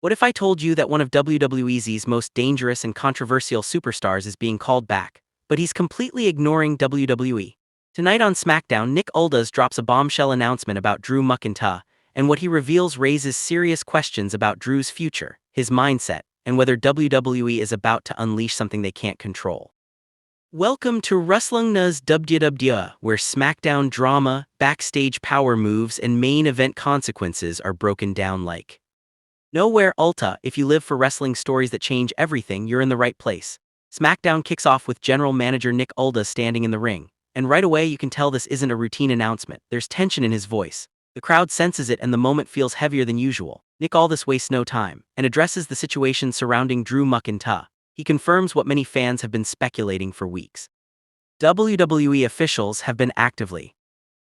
What if I told you that one of WWE's most dangerous and controversial superstars is being called back, but he's completely ignoring WWE? Tonight on SmackDown, Nick Aldis drops a bombshell announcement about Drew McIntyre, and what he reveals raises serious questions about Drew's future, his mindset, and whether WWE is about to unleash something they can't control. Welcome to Wrestling News WWE, where SmackDown drama, backstage power moves, and main event consequences are broken down like nowhere. Ulta, if you live for wrestling stories that change everything, you're in the right place. SmackDown kicks off with General Manager Nick Aldis standing in the ring, and right away you can tell this isn't a routine announcement. There's tension in his voice. The crowd senses it and the moment feels heavier than usual. Nick Aldis wastes no time, and addresses the situation surrounding Drew McIntyre. He confirms what many fans have been speculating for weeks. WWE officials have been actively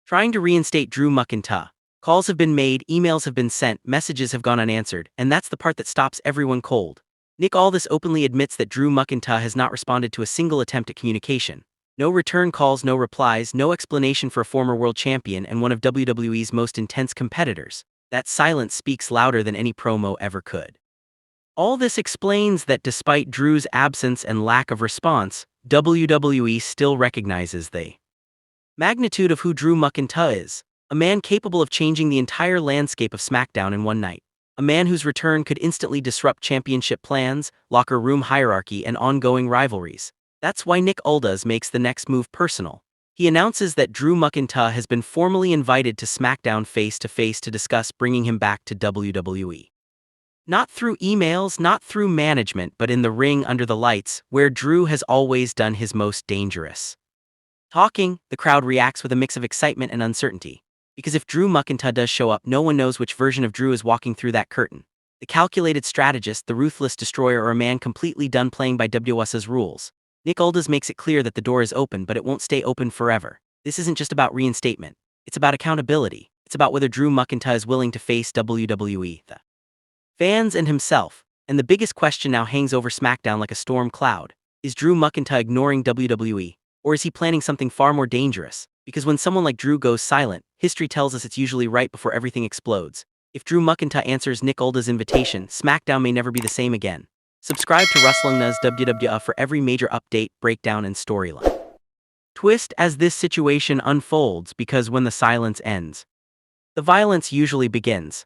trying to reinstate Drew McIntyre. Calls have been made, emails have been sent, messages have gone unanswered, and that's the part that stops everyone cold. Nick Aldis openly admits that Drew McIntyre has not responded to a single attempt at communication. No return calls, no replies, no explanation for a former world champion and one of WWE's most intense competitors. That silence speaks louder than any promo ever could. All this explains that despite Drew's absence and lack of response, WWE still recognizes the magnitude of who Drew McIntyre is. A man capable of changing the entire landscape of SmackDown in one night. A man whose return could instantly disrupt championship plans, locker room hierarchy, and ongoing rivalries. That's why Nick Aldis makes the next move personal. He announces that Drew McIntyre has been formally invited to SmackDown face-to-face to discuss bringing him back to WWE. Not through emails, not through management, but in the ring under the lights, where Drew has always done his most dangerous talking. The crowd reacts with a mix of excitement and uncertainty. Because if Drew McIntyre does show up, no one knows which version of Drew is walking through that curtain. The calculated strategist, the ruthless destroyer, or a man completely done playing by WWE's rules. Nick Aldis makes it clear that the door is open, but it won't stay open forever. This isn't just about reinstatement. It's about accountability. It's about whether Drew McIntyre is willing to face WWE, the fans, and himself. And the biggest question now hangs over SmackDown like a storm cloud. Is Drew McIntyre ignoring WWE? Or is he planning something far more dangerous? Because when someone like Drew goes silent, history tells us it's usually right before everything explodes. If Drew McIntyre answers Nick Aldis' invitation, SmackDown may never be the same again. Subscribe to Wrestling News WWE for every major update, breakdown, and storyline twist as this situation unfolds, because when the silence ends, the violence usually begins.